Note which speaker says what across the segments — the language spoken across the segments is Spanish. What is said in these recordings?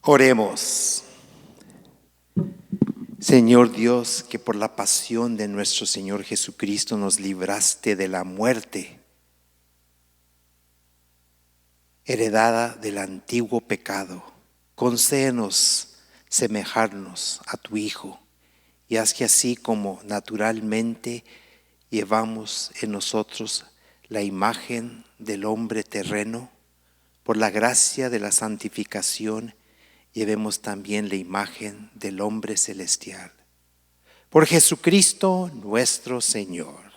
Speaker 1: Oremos. Señor Dios, que por la pasión de nuestro Señor Jesucristo nos libraste de la muerte, heredada del antiguo pecado, concédenos semejarnos a tu Hijo, y haz que así como naturalmente llevamos en nosotros la imagen del hombre terreno, por la gracia de la santificación, llevemos también la imagen del hombre celestial. Por Jesucristo nuestro Señor.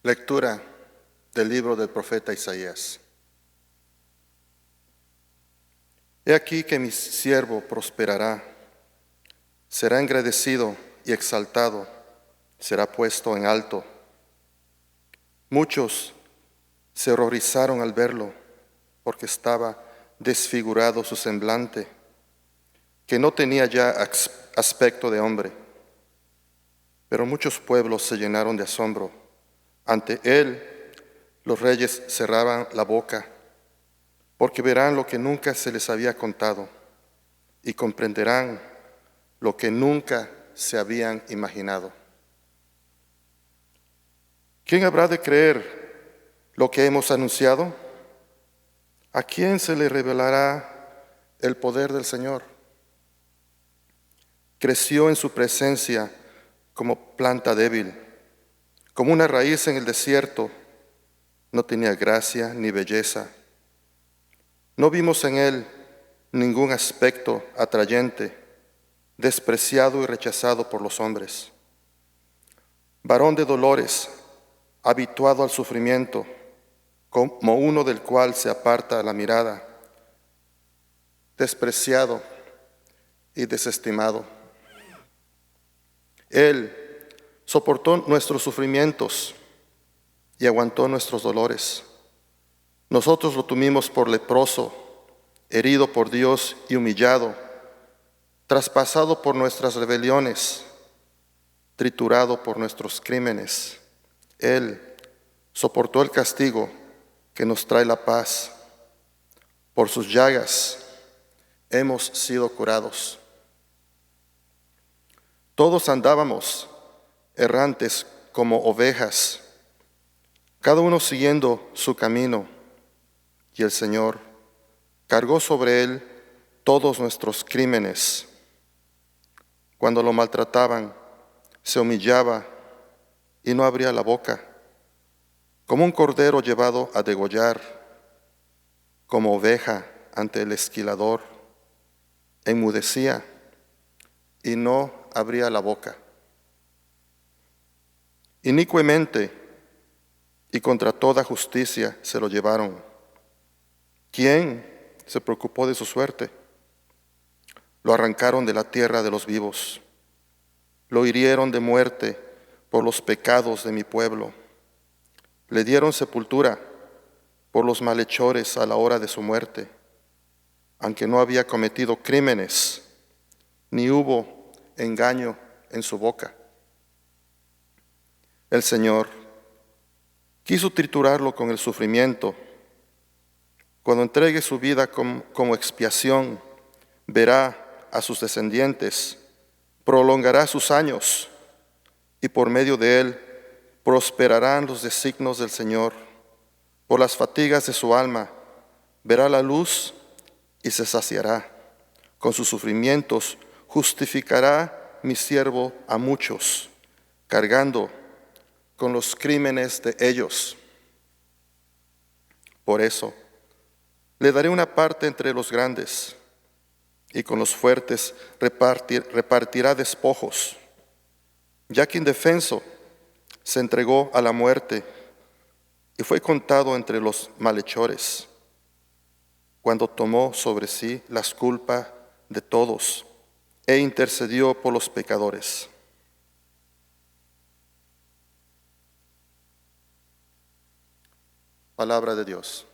Speaker 2: Lectura del libro del profeta Isaías. He aquí que mi siervo prosperará, será engrandecido y exaltado, será puesto en alto. Muchos se horrorizaron al verlo, porque estaba desfigurado su semblante, que no tenía ya aspecto de hombre. Pero muchos pueblos se llenaron de asombro. Ante él los reyes cerraban la boca, porque verán lo que nunca se les había contado y comprenderán lo que nunca se habían imaginado. ¿Quién habrá de creer lo que hemos anunciado? ¿A quién se le revelará el poder del Señor? Creció en su presencia como planta débil, como una raíz en el desierto. No tenía gracia ni belleza. No vimos en él ningún aspecto atrayente, despreciado y rechazado por los hombres. Varón de dolores, habituado al sufrimiento, como uno del cual se aparta la mirada, despreciado y desestimado. Él soportó nuestros sufrimientos y aguantó nuestros dolores. Nosotros lo tuvimos por leproso, herido por Dios y humillado, traspasado por nuestras rebeliones, triturado por nuestros crímenes. Él soportó el castigo que nos trae la paz. Por sus llagas hemos sido curados. Todos andábamos errantes como ovejas, cada uno siguiendo su camino, y el Señor cargó sobre él todos nuestros crímenes. Cuando lo maltrataban, se humillaba y no abría la boca, como un cordero llevado a degollar, como oveja ante el esquilador, enmudecía y no abría la boca. Inicuamente y contra toda justicia se lo llevaron. ¿Quién se preocupó de su suerte? Lo arrancaron de la tierra de los vivos. Lo hirieron de muerte por los pecados de mi pueblo. Le dieron sepultura por los malhechores a la hora de su muerte, aunque no había cometido crímenes, ni hubo engaño en su boca. El Señor quiso triturarlo con el sufrimiento. Cuando entregue su vida como expiación, verá a sus descendientes, prolongará sus años, y por medio de él prosperarán los designios del Señor. Por las fatigas de su alma verá la luz y se saciará. Con sus sufrimientos justificará mi siervo a muchos, cargando con los crímenes de ellos. Por eso le daré una parte entre los grandes, y con los fuertes repartirá despojos, ya que indefenso se entregó a la muerte y fue contado entre los malhechores, cuando tomó sobre sí las culpas de todos e intercedió por los pecadores. Palabra de Dios.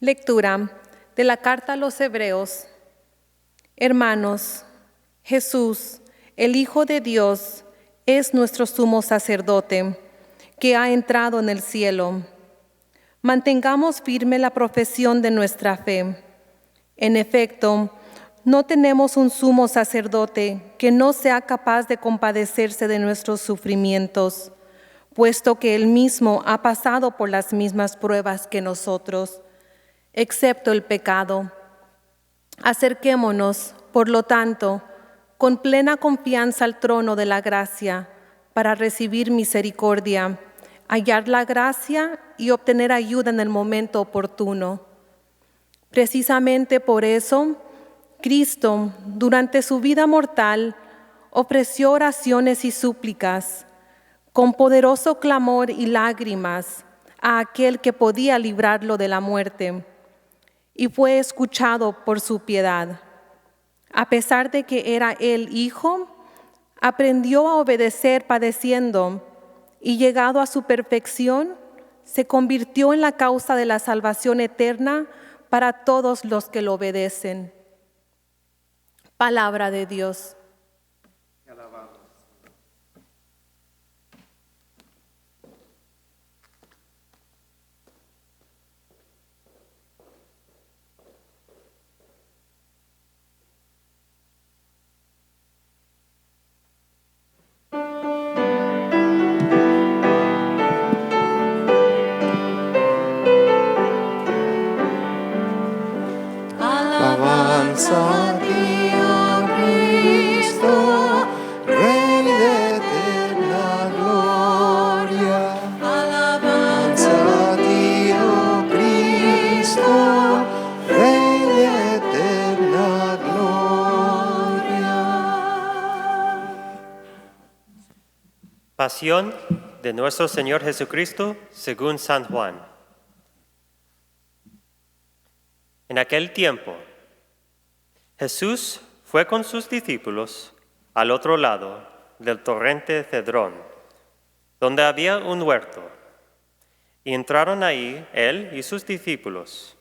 Speaker 3: Lectura de la carta a los Hebreos. Hermanos, Jesús, el Hijo de Dios, es nuestro sumo sacerdote, que ha entrado en el cielo. Mantengamos firme la profesión de nuestra fe. En efecto, no tenemos un sumo sacerdote que no sea capaz de compadecerse de nuestros sufrimientos, puesto que Él mismo ha pasado por las mismas pruebas que nosotros, excepto el pecado. Acerquémonos, por lo tanto, con plena confianza al trono de la gracia, para recibir misericordia, hallar la gracia y obtener ayuda en el momento oportuno. Precisamente por eso, Cristo, durante su vida mortal, ofreció oraciones y súplicas, con poderoso clamor y lágrimas, a aquel que podía librarlo de la muerte, y fue escuchado por su piedad. A pesar de que era él hijo, aprendió a obedecer padeciendo, y llegado a su perfección, se convirtió en la causa de la salvación eterna para todos los que lo obedecen. Palabra de Dios.
Speaker 1: Alabanza a ti, oh Cristo, Rey de eterna gloria. Alabanza a ti, oh Cristo, Rey de eterna gloria.
Speaker 4: Pasión de nuestro Señor Jesucristo según San Juan. En aquel tiempo, Jesús fue con sus discípulos al otro lado del torrente Cedrón, donde había un huerto, y entraron ahí él y sus discípulos.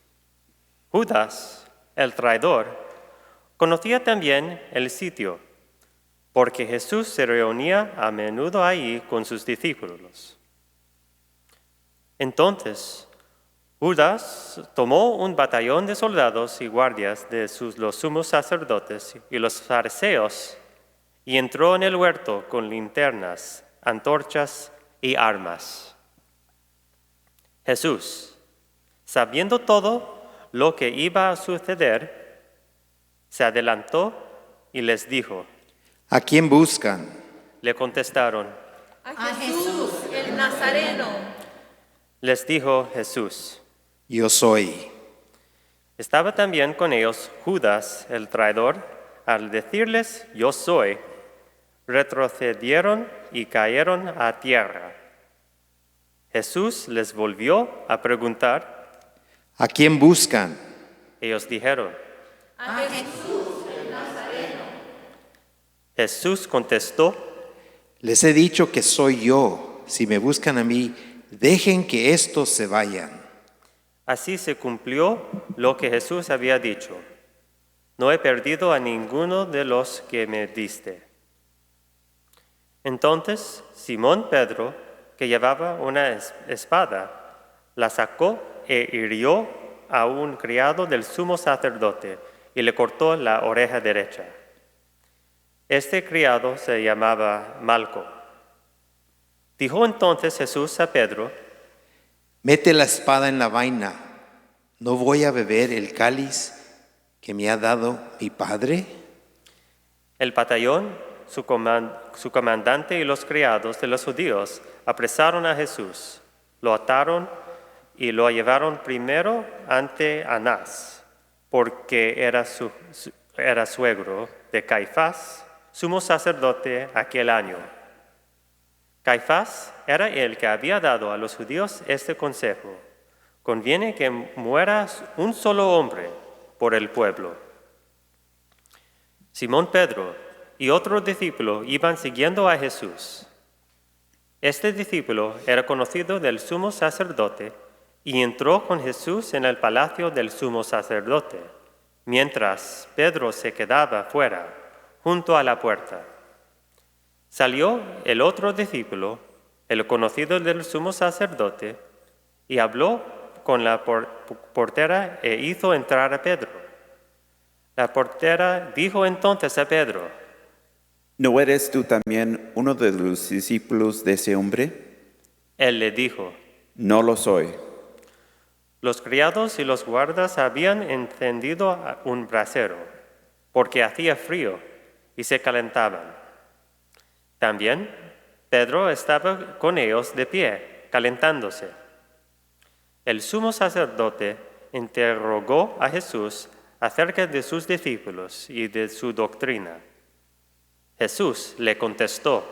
Speaker 4: Judas, el traidor, conocía también el sitio, porque Jesús se reunía a menudo ahí con sus discípulos. Entonces, Judas tomó un batallón de soldados y guardias de los sumos sacerdotes y los fariseos y entró en el huerto con linternas, antorchas y armas. Jesús, sabiendo todo lo que iba a suceder, se adelantó y les dijo:
Speaker 1: ¿A quién buscan?
Speaker 4: Le contestaron.
Speaker 3: A Jesús, el Nazareno.
Speaker 4: Les dijo Jesús:
Speaker 1: Yo soy.
Speaker 4: Estaba también con ellos Judas, el traidor. Al decirles: yo soy, retrocedieron y cayeron a tierra. Jesús les volvió a preguntar.
Speaker 1: ¿A quién buscan?
Speaker 4: Ellos dijeron:
Speaker 3: A Jesús, el Nazareno.
Speaker 4: Jesús contestó:
Speaker 1: Les he dicho que soy yo. Si me buscan a mí, dejen que estos se vayan.
Speaker 4: Así se cumplió lo que Jesús había dicho: no he perdido a ninguno de los que me diste. Entonces Simón Pedro, que llevaba una espada, la sacó e hirió a un criado del sumo sacerdote y le cortó la oreja derecha. Este criado se llamaba Malco. Dijo entonces Jesús a Pedro:
Speaker 1: Mete la espada en la vaina. ¿No voy a beber el cáliz que me ha dado mi Padre?
Speaker 4: El batallón, su comandante y los criados de los judíos apresaron a Jesús, lo ataron y lo llevaron primero ante Anás, porque era suegro de Caifás, sumo sacerdote aquel año. Caifás era el que había dado a los judíos este consejo: conviene que muera un solo hombre por el pueblo. Simón Pedro y otro discípulo iban siguiendo a Jesús. Este discípulo era conocido del sumo sacerdote y entró con Jesús en el palacio del sumo sacerdote, mientras Pedro se quedaba fuera, junto a la puerta. Salió el otro discípulo, el conocido del sumo sacerdote, y habló con la portera e hizo entrar a Pedro. La portera dijo entonces a Pedro:
Speaker 5: ¿No eres tú también uno de los discípulos de ese hombre?
Speaker 4: Él le dijo:
Speaker 5: No lo soy.
Speaker 4: Los criados y los guardas habían encendido un brasero, porque hacía frío, y se calentaban. También Pedro estaba con ellos de pie, calentándose. El sumo sacerdote interrogó a Jesús acerca de sus discípulos y de su doctrina. Jesús le contestó: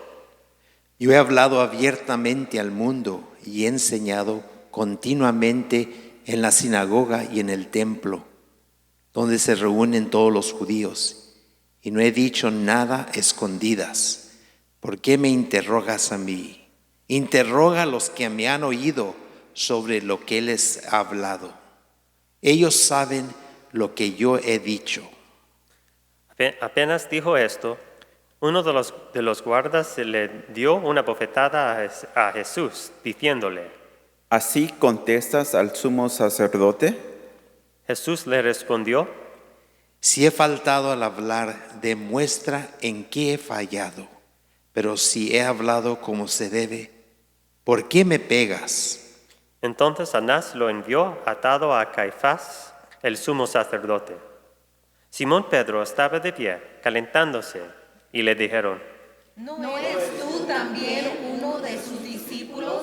Speaker 1: Yo he hablado abiertamente al mundo y he enseñado continuamente en la sinagoga y en el templo, donde se reúnen todos los judíos, y no he dicho nada a escondidas. ¿Por qué me interrogas a mí? Interroga a los que me han oído sobre lo que les he hablado. Ellos saben lo que yo he dicho.
Speaker 4: Apenas dijo esto, uno de los guardas le dio una bofetada a Jesús, diciéndole:
Speaker 5: ¿Así contestas al sumo sacerdote?
Speaker 4: Jesús le respondió:
Speaker 1: Si he faltado al hablar, demuestra en qué he fallado. Pero si he hablado como se debe, ¿por qué me pegas?
Speaker 4: Entonces Anás lo envió atado a Caifás, el sumo sacerdote. Simón Pedro estaba de pie, calentándose, y le dijeron:
Speaker 6: ¿No eres tú también uno de sus discípulos?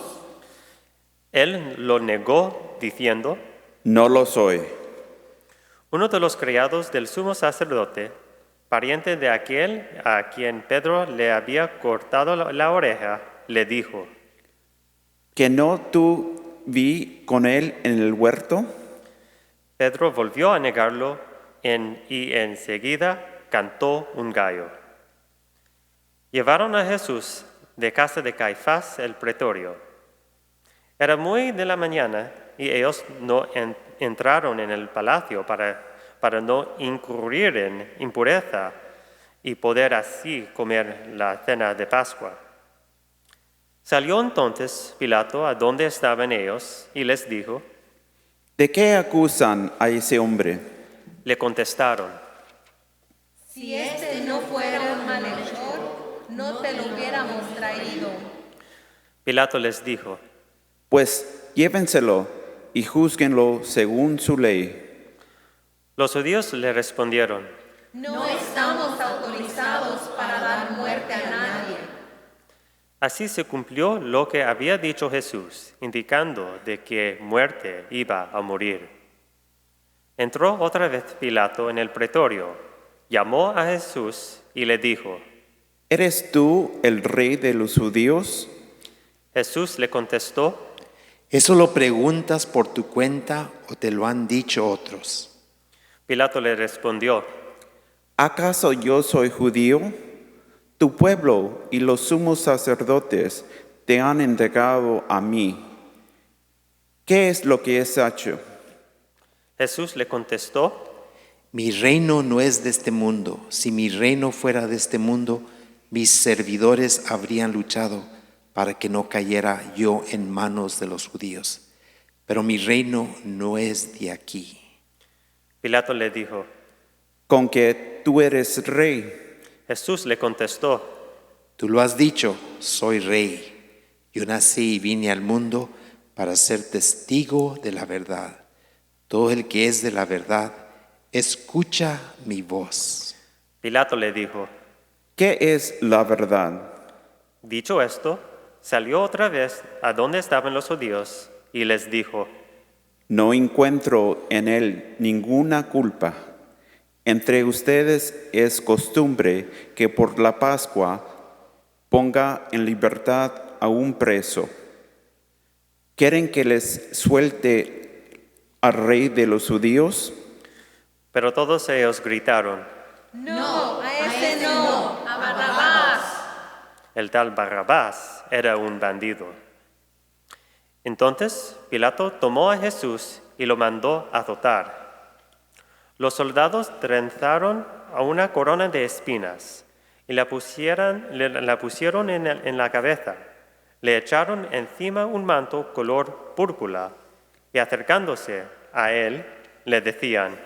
Speaker 4: Él lo negó, diciendo:
Speaker 5: No lo soy.
Speaker 4: Uno de los criados del sumo sacerdote, pariente de aquel a quien Pedro le había cortado la oreja, le dijo:
Speaker 5: ¿Que no tú vi con él en el huerto?
Speaker 4: Pedro volvió a negarlo y enseguida cantó un gallo. Llevaron a Jesús de casa de Caifás el pretorio. Era muy de la mañana y ellos no entraron en el palacio para no incurrir en impureza y poder así comer la cena de Pascua. Salió entonces Pilato a donde estaban ellos y les dijo:
Speaker 5: ¿De qué acusan a ese hombre?
Speaker 4: Le contestaron:
Speaker 6: Si este no fuera un malhechor, no te lo hubiéramos traído.
Speaker 4: Pilato les dijo:
Speaker 5: Pues llévenselo y júzguenlo según su ley.
Speaker 4: Los judíos le respondieron:
Speaker 6: No estamos autorizados para dar muerte a nadie.
Speaker 4: Así se cumplió lo que había dicho Jesús, indicando de qué muerte iba a morir. Entró otra vez Pilato en el pretorio, llamó a Jesús y le dijo:
Speaker 5: ¿Eres tú el rey de los judíos?
Speaker 4: Jesús le contestó:
Speaker 1: ¿Eso lo preguntas por tu cuenta o te lo han dicho otros?
Speaker 4: Pilato le respondió:
Speaker 5: ¿Acaso yo soy judío? Tu pueblo y los sumos sacerdotes te han entregado a mí. ¿Qué es lo que has hecho?
Speaker 4: Jesús le contestó:
Speaker 1: Mi reino no es de este mundo. Si mi reino fuera de este mundo, mis servidores habrían luchado para que no cayera yo en manos de los judíos. Pero mi reino no es de aquí.
Speaker 4: Pilato le dijo:
Speaker 5: ¿Con que tú eres rey?
Speaker 4: Jesús le contestó:
Speaker 1: Tú lo has dicho, soy rey. Yo nací y vine al mundo para ser testigo de la verdad. Todo el que es de la verdad, escucha mi voz.
Speaker 4: Pilato le dijo:
Speaker 5: ¿Qué es la verdad?
Speaker 4: Dicho esto, salió otra vez a donde estaban los judíos y les dijo:
Speaker 5: No encuentro en él ninguna culpa. Entre ustedes es costumbre que por la Pascua ponga en libertad a un preso. ¿Quieren que les suelte al rey de los judíos?
Speaker 4: Pero todos ellos gritaron:
Speaker 6: No, a ese no, a Barrabás.
Speaker 4: El tal Barrabás era un bandido. Entonces Pilato tomó a Jesús y lo mandó azotar. Los soldados trenzaron a una corona de espinas y la pusieron en la cabeza. Le echaron encima un manto color púrpura y acercándose a él le decían: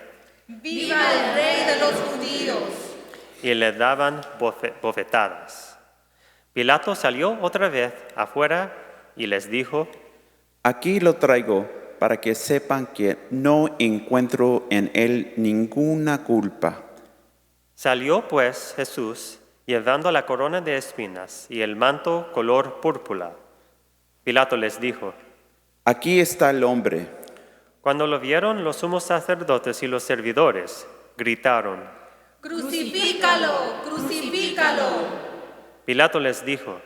Speaker 6: ¡Viva el Rey de los judíos!
Speaker 4: Y le daban bofetadas. Pilato salió otra vez afuera y les dijo:
Speaker 5: Aquí lo traigo para que sepan que no encuentro en él ninguna culpa.
Speaker 4: Salió pues Jesús llevando la corona de espinas y el manto color púrpura. Pilato les dijo:
Speaker 5: Aquí está el hombre.
Speaker 4: Cuando lo vieron los sumos sacerdotes y los servidores, gritaron.
Speaker 6: ¡Crucifícalo! ¡Crucifícalo!
Speaker 4: Pilato les dijo: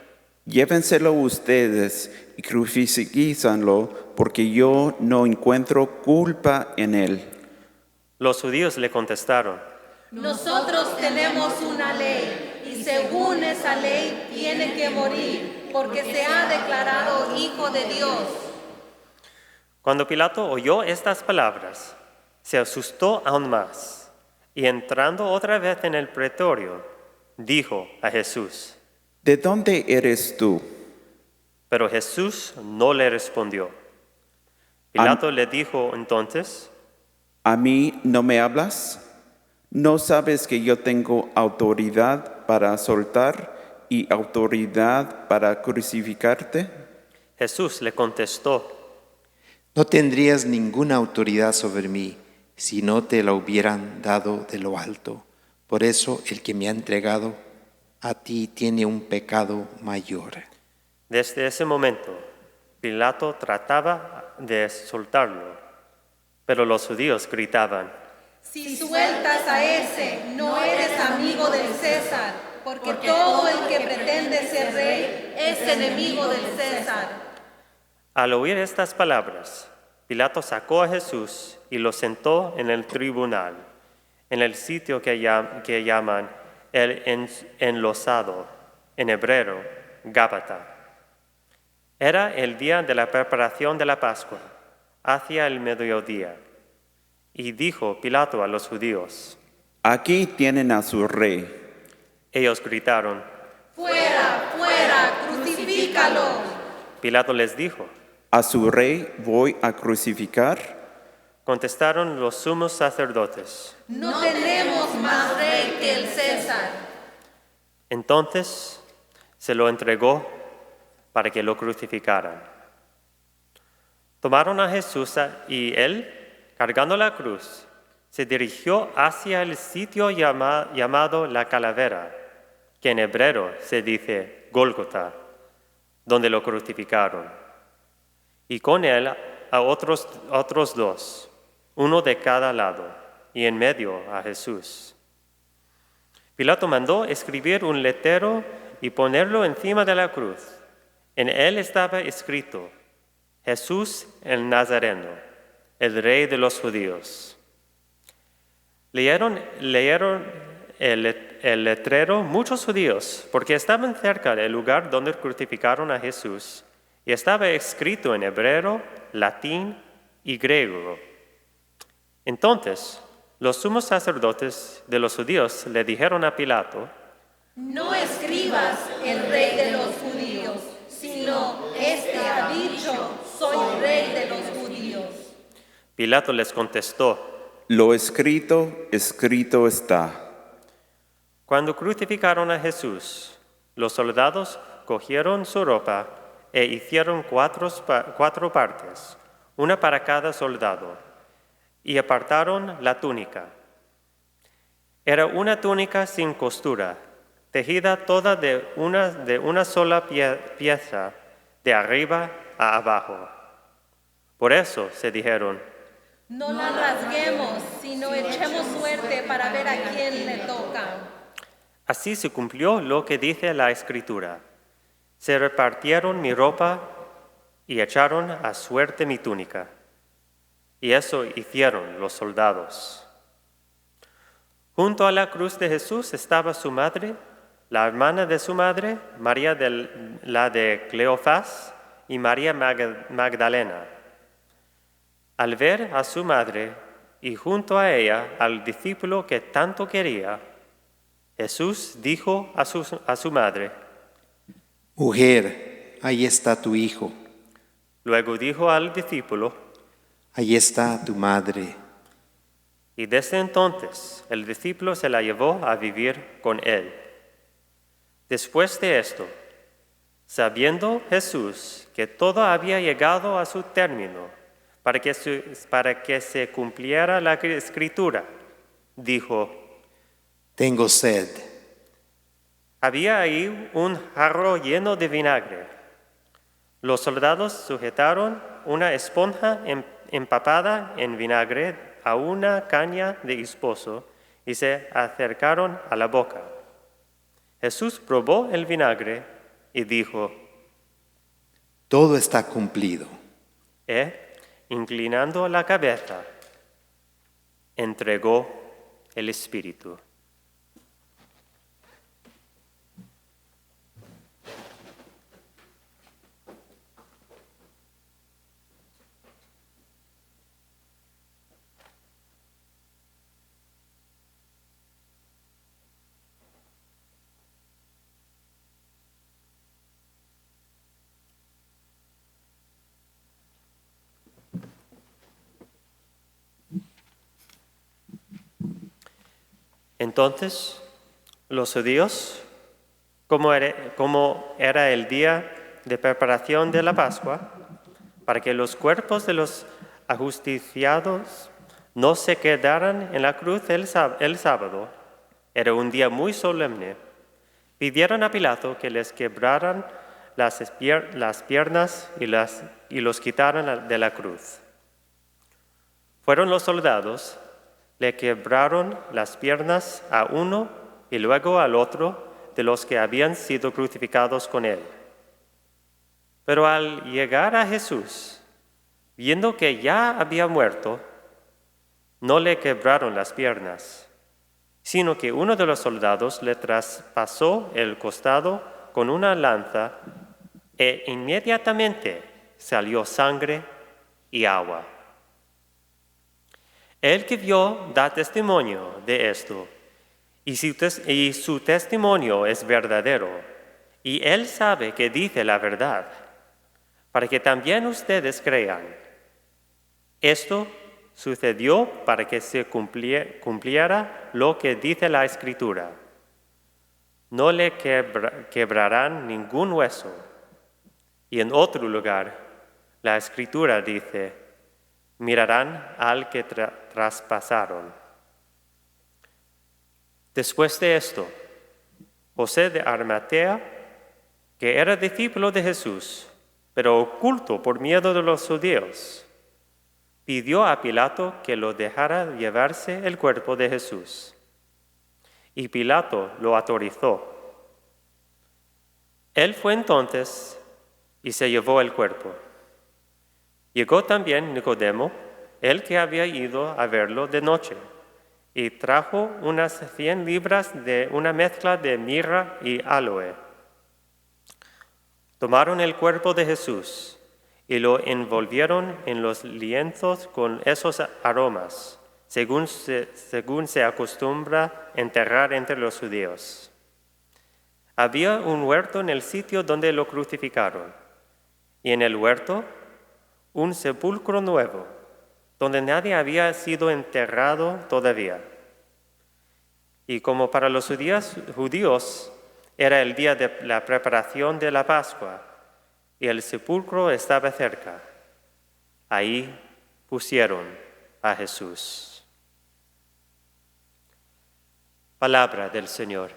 Speaker 5: Llévenselo ustedes y crucifíquenlo, porque yo no encuentro culpa en él.
Speaker 4: Los judíos le contestaron:
Speaker 6: Nosotros tenemos una ley, y según esa ley tiene que morir, porque se ha declarado Hijo de Dios.
Speaker 4: Cuando Pilato oyó estas palabras, se asustó aún más, y entrando otra vez en el pretorio, dijo a Jesús:
Speaker 5: ¿De dónde eres tú?
Speaker 4: Pero Jesús no le respondió. Pilato le dijo entonces:
Speaker 5: ¿A mí no me hablas? ¿No sabes que yo tengo autoridad para soltar y autoridad para crucificarte?
Speaker 4: Jesús le contestó:
Speaker 1: No tendrías ninguna autoridad sobre mí si no te la hubieran dado de lo alto. Por eso el que me ha entregado a ti tiene un pecado mayor.
Speaker 4: Desde ese momento, Pilato trataba de soltarlo, pero los judíos gritaban:
Speaker 6: Si sueltas a ese, no eres amigo del César, porque todo el que pretende ser rey es enemigo del César.
Speaker 4: Al oír estas palabras, Pilato sacó a Jesús y lo sentó en el tribunal, en el sitio que llaman el enlosado, en hebreo, Gábata. Era el día de la preparación de la Pascua, hacia el mediodía. Y dijo Pilato a los judíos:
Speaker 5: Aquí tienen a su rey.
Speaker 4: Ellos gritaron:
Speaker 6: ¡Fuera, fuera, crucifícalo!
Speaker 4: Pilato les dijo:
Speaker 5: ¿A su rey voy a crucificar?
Speaker 4: Contestaron los sumos sacerdotes:
Speaker 6: No tenemos más rey que el César.
Speaker 4: Entonces se lo entregó para que lo crucificaran. Tomaron a Jesús y él, cargando la cruz, se dirigió hacia el sitio llamado la Calavera, que en hebreo se dice Gólgota, donde lo crucificaron. Y con él a otros dos, uno de cada lado, y en medio a Jesús. Pilato mandó escribir un letrero y ponerlo encima de la cruz. En él estaba escrito: Jesús el Nazareno, el Rey de los judíos. Leyeron el letrero muchos judíos, porque estaban cerca del lugar donde crucificaron a Jesús, y estaba escrito en hebreo, latín y griego. Entonces, los sumos sacerdotes de los judíos le dijeron a Pilato:
Speaker 6: No escribas el Rey de los judíos, sino este ha dicho: soy Rey de los judíos.
Speaker 4: Pilato les contestó:
Speaker 5: Lo escrito, escrito está.
Speaker 4: Cuando crucificaron a Jesús, los soldados cogieron su ropa e hicieron cuatro partes, una para cada soldado, y apartaron la túnica. Era una túnica sin costura, tejida toda de una sola pieza, de arriba a abajo. Por eso se dijeron:
Speaker 6: No la rasguemos, sino echemos suerte para ver a quién le toca.
Speaker 4: Así se cumplió lo que dice la Escritura: se repartieron mi ropa y echaron a suerte mi túnica. Y eso hicieron los soldados. Junto a la cruz de Jesús estaba su madre, la hermana de su madre, María la de Cleofás, y María Magdalena. Al ver a su madre y junto a ella al discípulo que tanto quería, Jesús dijo a su madre:
Speaker 1: Mujer, ahí está tu hijo,
Speaker 4: Luego dijo al discípulo,
Speaker 1: ahí está tu madre.
Speaker 4: y desde entonces el discípulo se la llevó a vivir con él. Después de esto, sabiendo Jesús que todo había llegado a su término, para que se cumpliera la Escritura, dijo:
Speaker 1: Tengo sed.
Speaker 4: Había ahí un jarro lleno de vinagre. Los soldados sujetaron una esponja empapada en vinagre a una caña de esposo y se acercaron a la boca. Jesús probó el vinagre y dijo:
Speaker 1: Todo está cumplido.
Speaker 4: Inclinando la cabeza, entregó el Espíritu. Entonces, los judíos, como era el día de preparación de la Pascua, para que los cuerpos de los ajusticiados no se quedaran en la cruz el sábado, era un día muy solemne, pidieron a Pilato que les quebraran las piernas y los quitaran de la cruz. Fueron los soldados, le quebraron las piernas a uno y luego al otro de los que habían sido crucificados con él. Pero al llegar a Jesús, viendo que ya había muerto, no le quebraron las piernas, sino que uno de los soldados le traspasó el costado con una lanza e inmediatamente salió sangre y agua. El que vio da testimonio de esto, y su testimonio es verdadero, y él sabe que dice la verdad, para que también ustedes crean. Esto sucedió para que se cumpliera lo que dice la Escritura: no le quebrarán ningún hueso. Y en otro lugar, la Escritura dice: mirarán al que traspasaron. Después de esto, José de Arimatea, que era discípulo de Jesús, pero oculto por miedo de los judíos, pidió a Pilato que lo dejara llevarse el cuerpo de Jesús. Y Pilato lo autorizó. Él fue entonces y se llevó el cuerpo. Llegó también Nicodemo, el que había ido a verlo de noche, y trajo unas 100 libras de una mezcla de mirra y aloe. Tomaron el cuerpo de Jesús y lo envolvieron en los lienzos con esos aromas, según se acostumbra enterrar entre los judíos. Había un huerto en el sitio donde lo crucificaron, y en el huerto un sepulcro nuevo, donde nadie había sido enterrado todavía. Y como para los judíos era el día de la preparación de la Pascua, y el sepulcro estaba cerca, ahí pusieron a Jesús. Palabra del Señor.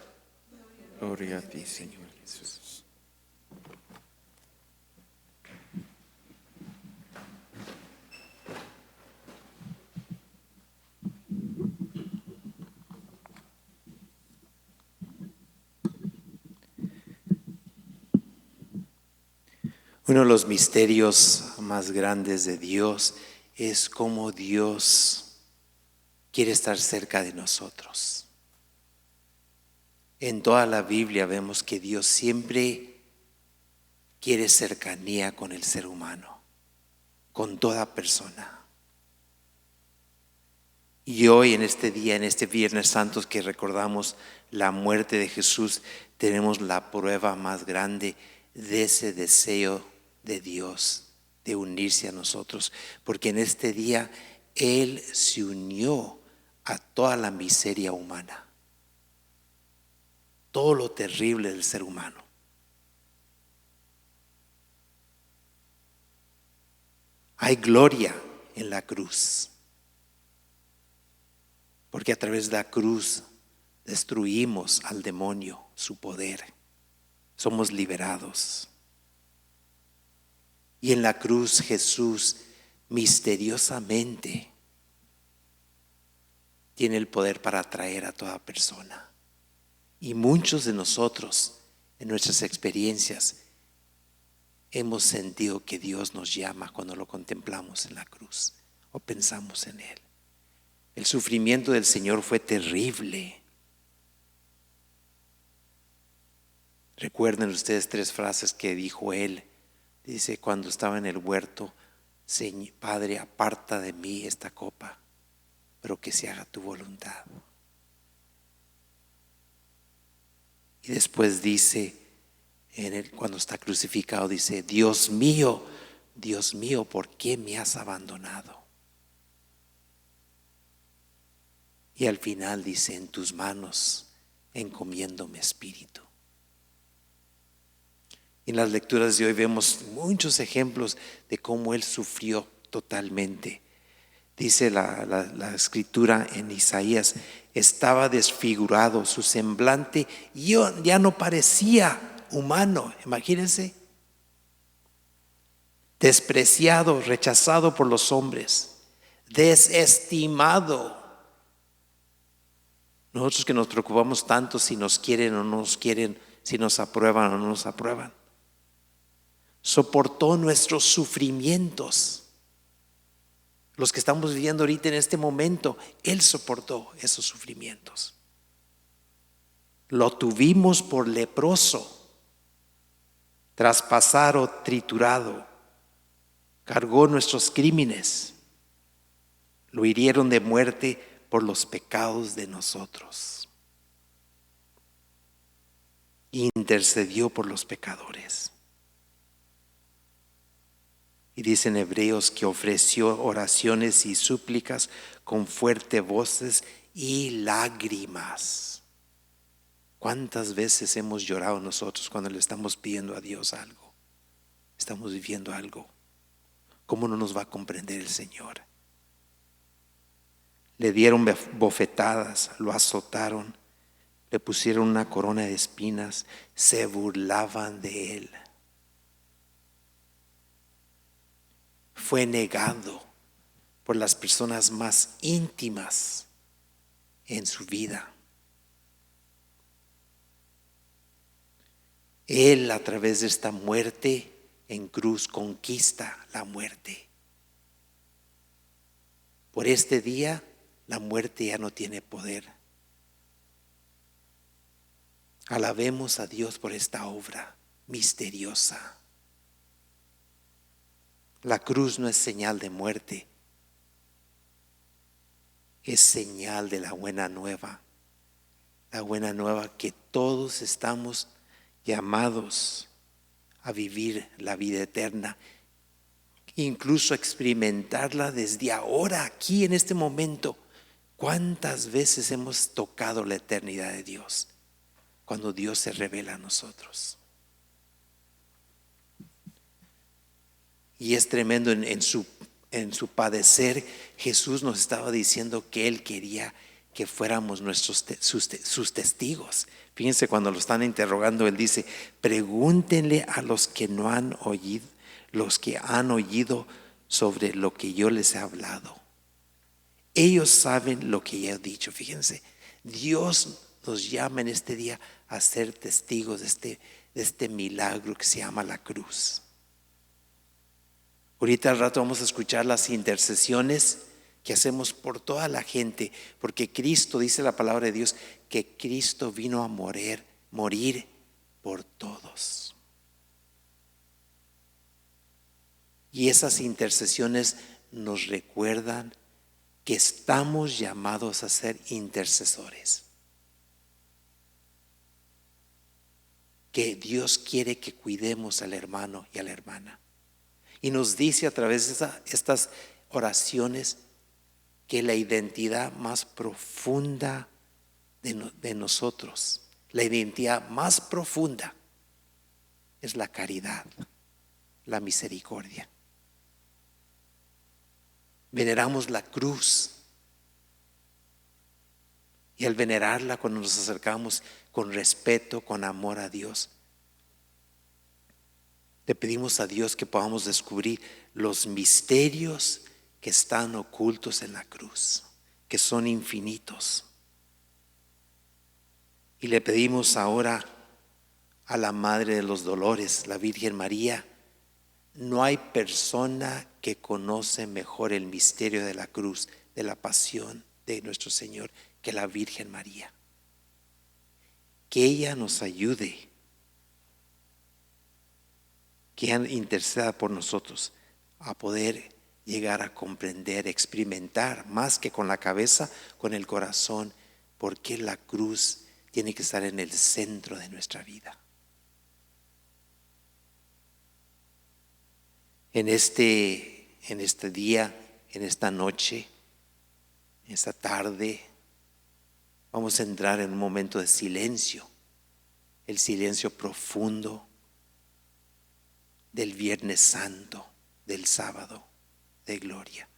Speaker 5: Gloria a ti, Señor Jesús.
Speaker 1: Uno de los misterios más grandes de Dios es cómo Dios quiere estar cerca de nosotros. En toda la Biblia vemos que Dios siempre quiere cercanía con el ser humano, con toda persona. Y hoy en este día, en este Viernes Santo que recordamos la muerte de Jesús, tenemos la prueba más grande de ese deseo de Dios de unirse a nosotros, porque en este día Él se unió a toda la miseria humana, todo lo terrible del ser humano. Hay gloria en la cruz, porque a través de la cruz destruimos al demonio, su poder. Somos liberados. Y en la cruz Jesús misteriosamente tiene el poder para atraer a toda persona. Y muchos de nosotros, en nuestras experiencias, hemos sentido que Dios nos llama cuando lo contemplamos en la cruz o pensamos en Él. El sufrimiento del Señor fue terrible. Recuerden ustedes 3 frases que dijo Él. Dice cuando estaba en el huerto: Padre, aparta de mí esta copa, pero que se haga tu voluntad. Y después dice, cuando está crucificado, dice: Dios mío, ¿por qué me has abandonado? Y al final dice: en tus manos encomiendo mi espíritu. En las lecturas de hoy vemos muchos ejemplos de cómo Él sufrió totalmente. Dice la escritura en Isaías: estaba desfigurado, su semblante ya no parecía humano. Imagínense. Despreciado, rechazado por los hombres, desestimado. Nosotros que nos preocupamos tanto si nos quieren o no nos quieren, si nos aprueban o no nos aprueban. Soportó nuestros sufrimientos. Los que estamos viviendo ahorita en este momento, Él soportó esos sufrimientos. Lo tuvimos por leproso, traspasado, triturado. Cargó nuestros crímenes. Lo hirieron de muerte por los pecados de nosotros. Intercedió por los pecadores. Y dice en Hebreos que ofreció oraciones y súplicas con fuertes voces y lágrimas. ¿Cuántas veces hemos llorado nosotros cuando le estamos pidiendo a Dios algo? Estamos viviendo algo. ¿Cómo no nos va a comprender el Señor? Le dieron bofetadas, lo azotaron, le pusieron una corona de espinas, se burlaban de Él. Fue negado por las personas más íntimas en su vida. Él, a través de esta muerte en cruz, conquista la muerte. Por este día, la muerte ya no tiene poder. Alabemos a Dios por esta obra misteriosa. La cruz no es señal de muerte, es señal de la buena nueva. La buena nueva que todos estamos llamados a vivir la vida eterna, incluso experimentarla desde ahora, aquí en este momento. ¿Cuántas veces hemos tocado la eternidad de Dios cuando Dios se revela a nosotros? Y es tremendo en su padecer. Jesús nos estaba diciendo que Él quería que fuéramos sus testigos. Fíjense, cuando lo están interrogando, Él dice: pregúntenle a los que no han oído, los que han oído sobre lo que yo les he hablado. Ellos saben lo que yo he dicho. Fíjense, Dios nos llama en este día a ser testigos de este milagro que se llama la cruz. Ahorita al rato vamos a escuchar las intercesiones que hacemos por toda la gente, porque Cristo, dice la palabra de Dios, que Cristo vino a morir por todos. Y esas intercesiones nos recuerdan que estamos llamados a ser intercesores. Que Dios quiere que cuidemos al hermano y a la hermana. Y nos dice a través de estas oraciones que la identidad más profunda de nosotros, la identidad más profunda es la caridad, la misericordia. Veneramos la cruz y al venerarla, cuando nos acercamos con respeto, con amor a Dios, le pedimos a Dios que podamos descubrir los misterios que están ocultos en la cruz, que son infinitos. Y le pedimos ahora a la Madre de los Dolores, la Virgen María. No hay persona que conoce mejor el misterio de la cruz, de la pasión de nuestro Señor, que la Virgen María. Que ella nos ayude, que ella interceda por nosotros a poder llegar a comprender, experimentar, más que con la cabeza, con el corazón, por qué la cruz tiene que estar en el centro de nuestra vida. En este día, en esta noche, en esta tarde, vamos a entrar en un momento de silencio, el silencio profundo del Viernes Santo, del sábado de gloria,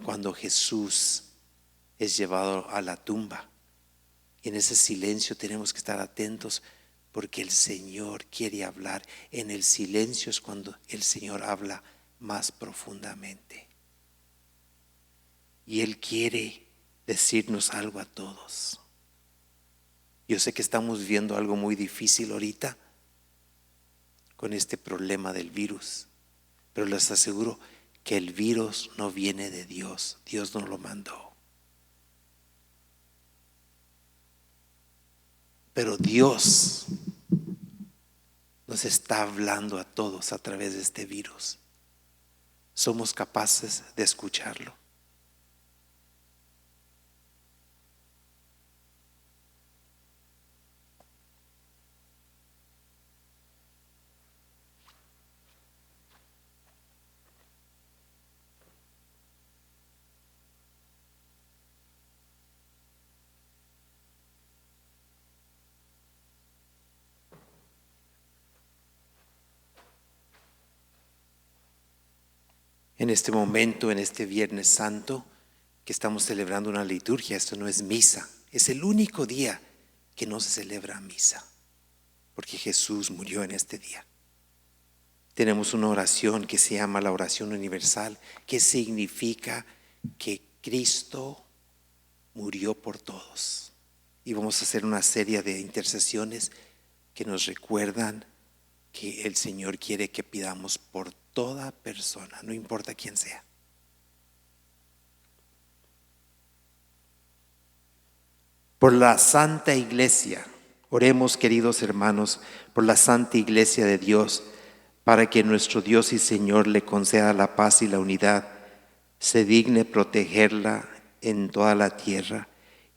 Speaker 1: cuando Jesús es llevado a la tumba. Y en ese silencio tenemos que estar atentos, porque el Señor quiere hablar. En el silencio es cuando el Señor habla más profundamente. Y Él quiere decirnos algo a todos. Yo sé que estamos viendo algo muy difícil ahorita con este problema del virus, pero les aseguro que el virus no viene de Dios. Dios no lo mandó. Pero Dios nos está hablando a todos a través de este virus. ¿Somos capaces de escucharlo? En este momento, en este Viernes Santo, que estamos celebrando una liturgia, esto no es misa, es el único día que no se celebra misa, porque Jesús murió en este día. Tenemos una oración que se llama la oración universal, que significa que Cristo murió por todos. Y vamos a hacer una serie de intercesiones que nos recuerdan que el Señor quiere que pidamos por toda persona, no importa quién sea. Por la Santa Iglesia, oremos, queridos hermanos, por la Santa Iglesia de Dios, para que nuestro Dios y Señor le conceda la paz y la unidad, se digne protegerla en toda la tierra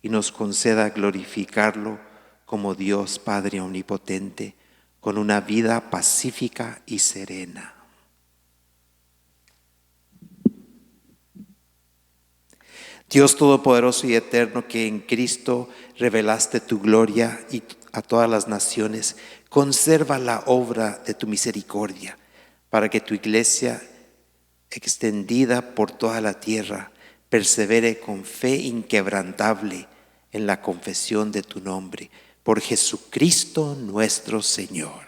Speaker 1: y nos conceda glorificarlo como Dios Padre omnipotente, con una vida pacífica y serena. Dios Todopoderoso y Eterno, que en Cristo revelaste tu gloria a todas las naciones, conserva la obra de tu misericordia, para que tu iglesia, extendida por toda la tierra, persevere con fe inquebrantable en la confesión de tu nombre, por Jesucristo nuestro Señor.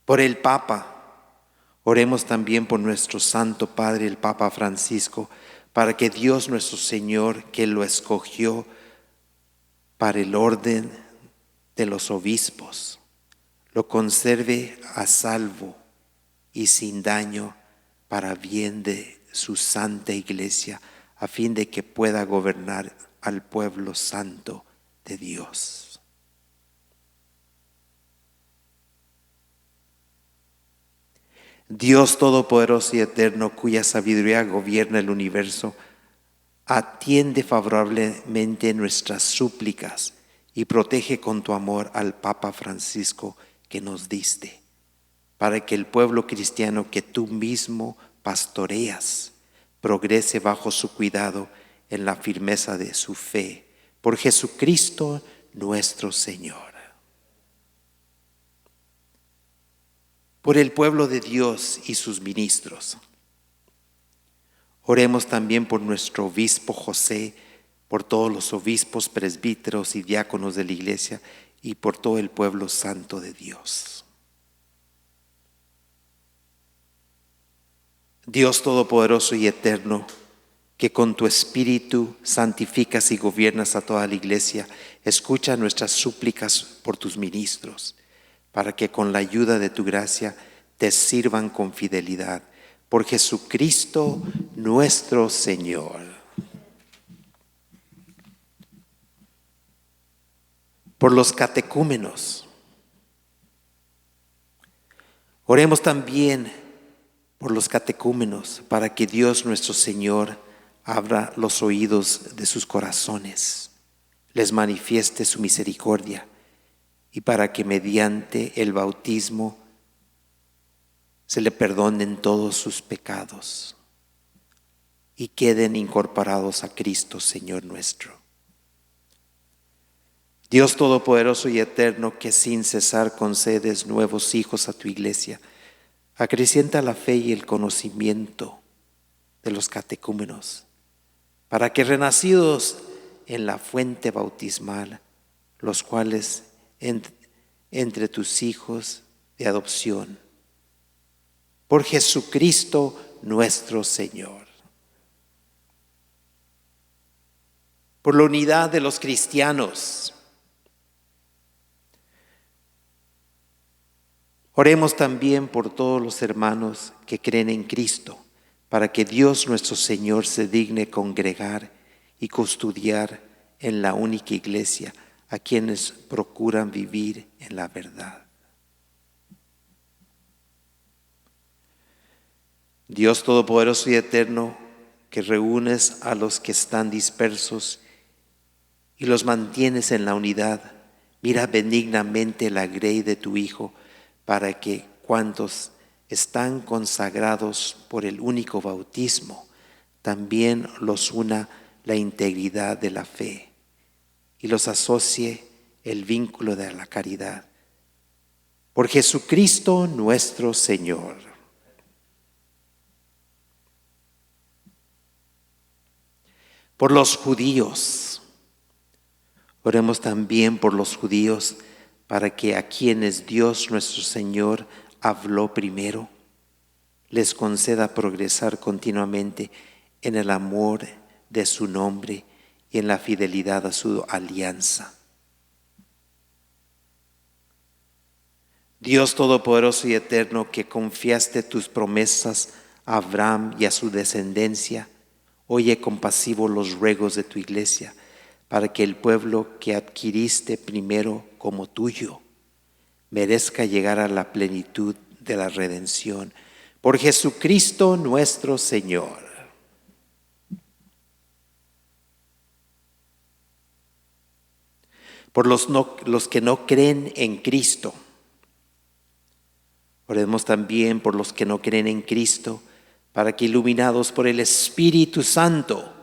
Speaker 1: Por el Papa, oremos también por nuestro Santo Padre, el Papa Francisco, para que Dios nuestro Señor, que lo escogió para el orden de los obispos, lo conserve a salvo y sin daño para bien de su santa iglesia, a fin de que pueda gobernar al pueblo santo de Dios. Dios Todopoderoso y Eterno, cuya sabiduría gobierna el universo, atiende favorablemente nuestras súplicas y protege con tu amor al Papa Francisco que nos diste, para que el pueblo cristiano que tú mismo pastoreas progrese bajo su cuidado en la firmeza de su fe. Por Jesucristo nuestro Señor. Por el pueblo de Dios y sus ministros. Oremos también por nuestro obispo José, por todos los obispos, presbíteros y diáconos de la iglesia y por todo el pueblo santo de Dios. Dios Todopoderoso y Eterno, que con tu Espíritu santificas y gobiernas a toda la iglesia, escucha nuestras súplicas por tus ministros, para que con la ayuda de tu gracia te sirvan con fidelidad. Por Jesucristo nuestro Señor. Por los catecúmenos. Oremos también por los catecúmenos, para que Dios nuestro Señor abra los oídos de sus corazones, les manifieste su misericordia y para que mediante el bautismo se le perdonen todos sus pecados y queden incorporados a Cristo Señor nuestro. Dios Todopoderoso y Eterno, que sin cesar concedes nuevos hijos a tu iglesia, acrecienta la fe y el conocimiento de los catecúmenos, para que renacidos en la fuente bautismal, los cuales entre tus hijos de adopción, por Jesucristo nuestro Señor. Por la unidad de los cristianos. Oremos también por todos los hermanos que creen en Cristo, para que Dios nuestro Señor se digne congregar y custodiar en la única iglesia a quienes procuran vivir en la verdad. Dios Todopoderoso y Eterno, que reúnes a los que están dispersos y los mantienes en la unidad, mira benignamente la grey de tu Hijo, para que cuantos están consagrados por el único bautismo, también los una la integridad de la fe y los asocie el vínculo de la caridad. Por Jesucristo nuestro Señor. Por los judíos. Oremos también por los judíos, para que a quienes Dios nuestro Señor habló primero, les conceda progresar continuamente en el amor de su nombre y en la fidelidad a su alianza. Dios Todopoderoso y Eterno, que confiaste tus promesas a Abraham y a su descendencia, oye compasivo los ruegos de tu iglesia, para que el pueblo que adquiriste primero como tuyo merezca llegar a la plenitud de la redención. Por Jesucristo nuestro Señor. Por los que no creen en Cristo. Oremos también por los que no creen en Cristo, para que iluminados por el Espíritu Santo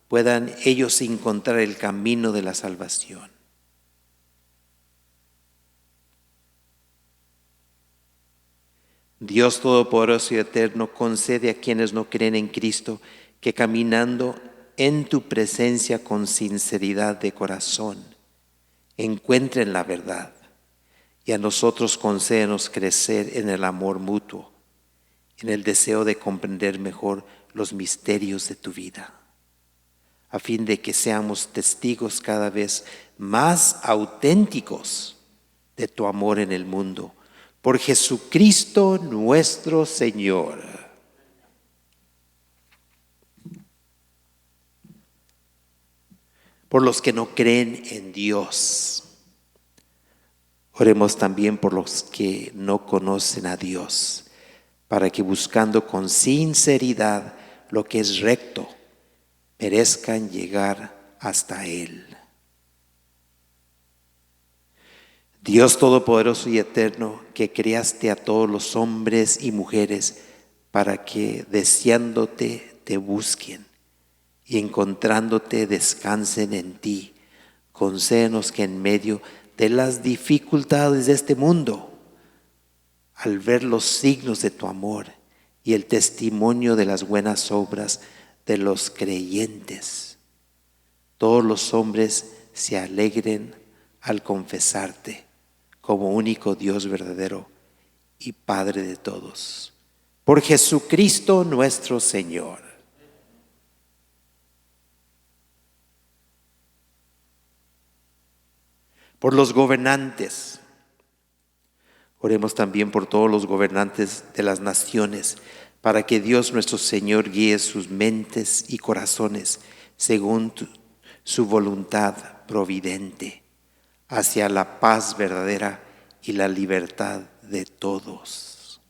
Speaker 1: puedan ellos encontrar el camino de la salvación. Dios Todopoderoso y Eterno, concede a quienes no creen en Cristo que caminando en tu presencia con sinceridad de corazón encuentren la verdad, y a nosotros concédenos crecer en el amor mutuo, en el deseo de comprender mejor los misterios de tu vida, a fin de que seamos testigos cada vez más auténticos de tu amor en el mundo. Por Jesucristo nuestro Señor. Por los que no creen en Dios. Oremos también por los que no conocen a Dios, para que buscando con sinceridad lo que es recto, merezcan llegar hasta Él. Dios Todopoderoso y Eterno, que creaste a todos los hombres y mujeres para que deseándote te busquen y encontrándote descansen en ti, concédenos que en medio de las dificultades de este mundo, al ver los signos de tu amor y el testimonio de las buenas obras de los creyentes, todos los hombres se alegren al confesarte como único Dios verdadero y Padre de todos. Por Jesucristo nuestro Señor. Por los gobernantes. Oremos también por todos los gobernantes de las naciones, para que Dios nuestro Señor guíe sus mentes y corazones según su voluntad providente, hacia la paz verdadera y la libertad de todos.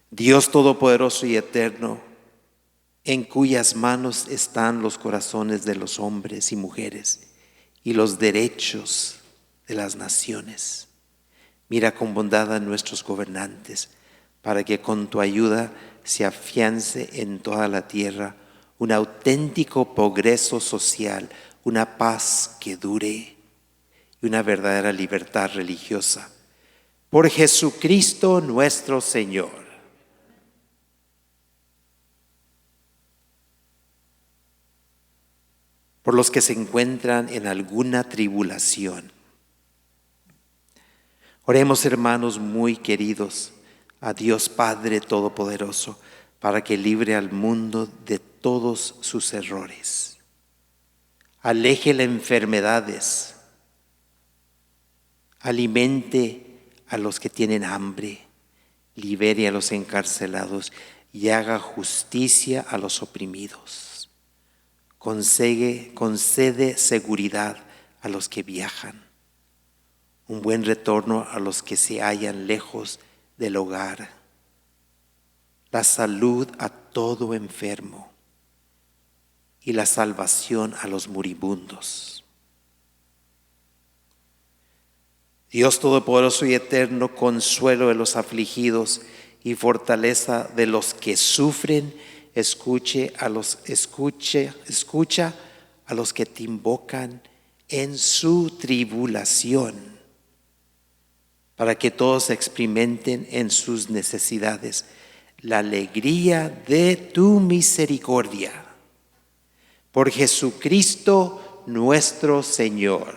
Speaker 1: Dios Todopoderoso y Eterno, en cuyas manos están los corazones de los hombres y mujeres y los derechos de las naciones, mira con bondad a nuestros gobernantes, para que con tu ayuda se afiance en toda la tierra un auténtico progreso social, una paz que dure y una verdadera libertad religiosa. Por Jesucristo nuestro Señor. Por los que se encuentran en alguna tribulación. Oremos, hermanos muy queridos, a Dios Padre Todopoderoso, para que libre al mundo de todos sus errores. Aleje las enfermedades, alimente a los que tienen hambre, libere a los encarcelados y haga justicia a los oprimidos. Concede seguridad a los que viajan, un buen retorno a los que se hallan lejos del hogar, la salud a todo enfermo y la salvación a los moribundos. Dios Todopoderoso y Eterno, consuelo de los afligidos y fortaleza de los que sufren, escucha a los que te invocan en su tribulación, para que todos experimenten en sus necesidades la alegría de tu misericordia. Por Jesucristo nuestro Señor.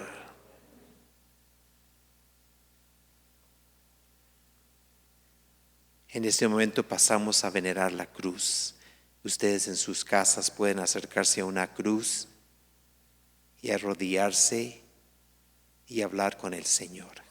Speaker 1: En este momento pasamos a venerar la cruz. Ustedes en sus casas pueden acercarse a una cruz y arrodillarse y hablar con el Señor.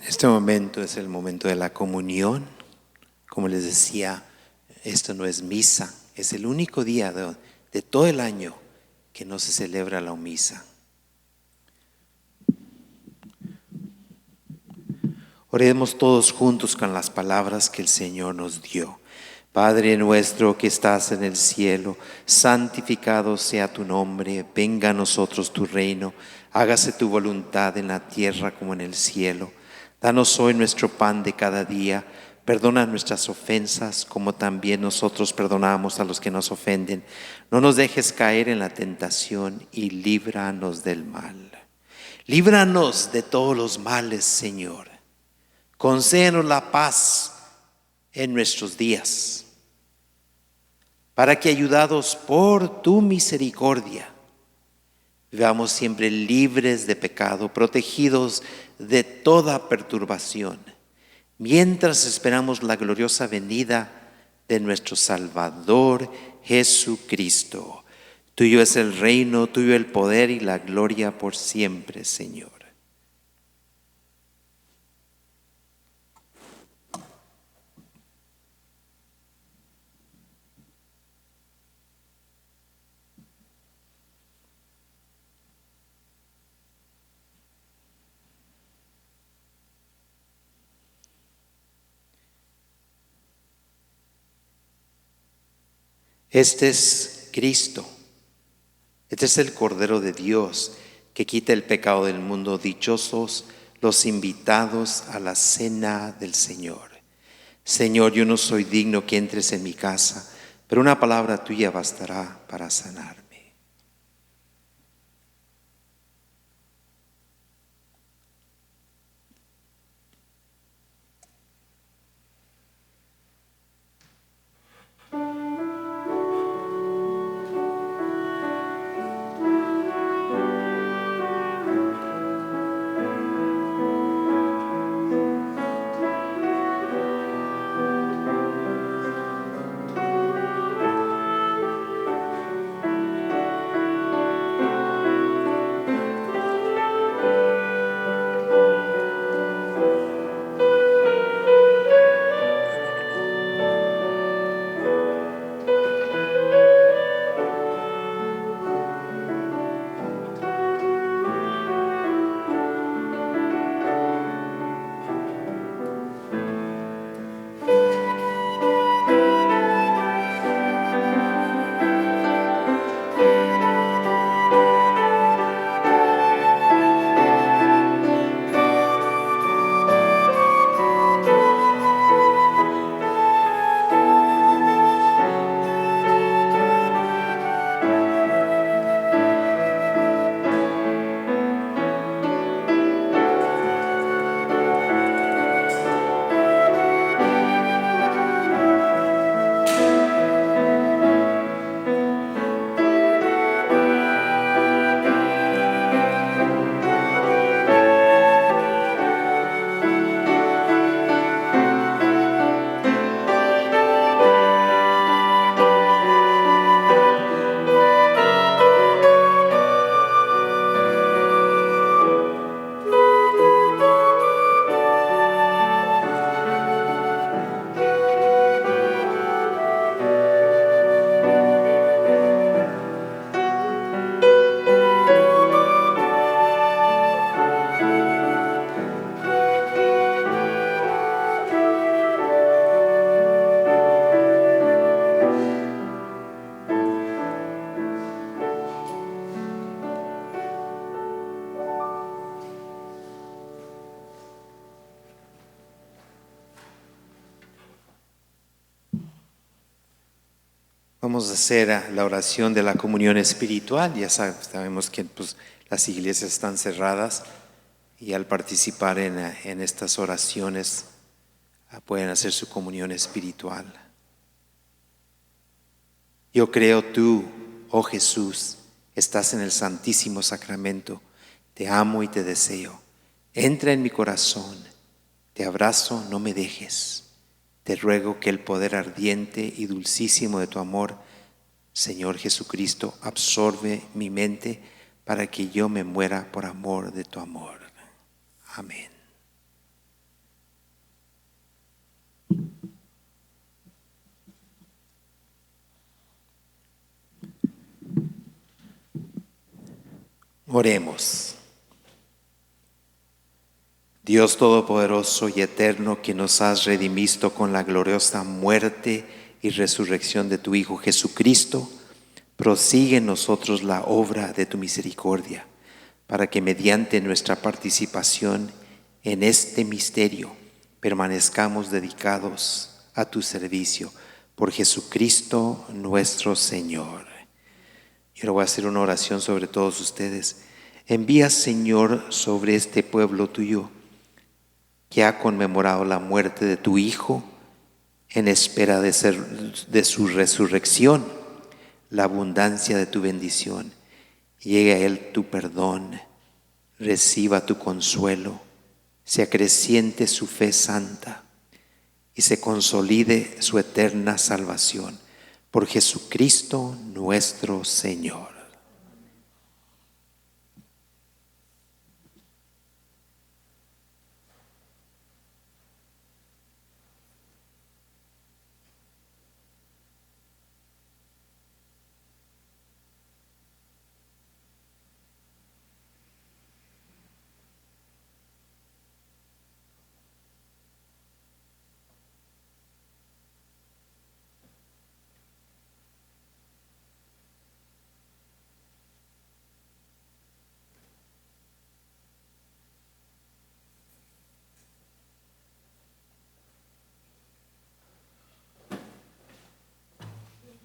Speaker 1: En este momento es el momento de la comunión. Como les decía, esto no es misa, es el único día de todo el año que no se celebra la misa. Oremos todos juntos con las palabras que el Señor nos dio. Padre nuestro que estás en el cielo, santificado sea tu nombre, venga a nosotros tu reino, hágase tu voluntad en la tierra como en el cielo. Danos hoy nuestro pan de cada día, perdona nuestras ofensas como también nosotros perdonamos a los que nos ofenden. No nos dejes caer en la tentación y líbranos del mal. Líbranos de todos los males, Señor. Concédenos la paz en nuestros días, para que, ayudados por tu misericordia, vivamos siempre libres de pecado, protegidos de toda perturbación, mientras esperamos la gloriosa venida de nuestro Salvador Jesucristo. Tuyo es el reino, tuyo el poder y la gloria por siempre, Señor. Este es Cristo, este es el Cordero de Dios que quita el pecado del mundo. Dichosos los invitados a la cena del Señor. Señor, yo no soy digno que entres en mi casa, pero una palabra tuya bastará para sanarme. Vamos a hacer la oración de la comunión espiritual. Ya sabemos que las iglesias están cerradas y al participar en estas oraciones pueden hacer su comunión espiritual. Yo creo tú, oh Jesús, estás en el Santísimo Sacramento. Te amo y te deseo. Entra en mi corazón. Te abrazo, no me dejes. Te ruego que el poder ardiente y dulcísimo de tu amor, Señor Jesucristo, absorbe mi mente para que yo me muera por amor de tu amor. Amén. Oremos. Dios Todopoderoso y Eterno, que nos has redimido con la gloriosa muerte y resurrección de tu Hijo Jesucristo, prosigue en nosotros la obra de tu misericordia, para que mediante nuestra participación en este misterio permanezcamos dedicados a tu servicio. Por Jesucristo nuestro Señor. Yo ahora voy a hacer una oración sobre todos ustedes. Envía, Señor, sobre este pueblo tuyo que ha conmemorado la muerte de tu Hijo en espera de su resurrección, la abundancia de tu bendición. Llegue a él tu perdón, reciba tu consuelo, se acreciente su fe santa y se consolide su eterna salvación. Por Jesucristo nuestro Señor.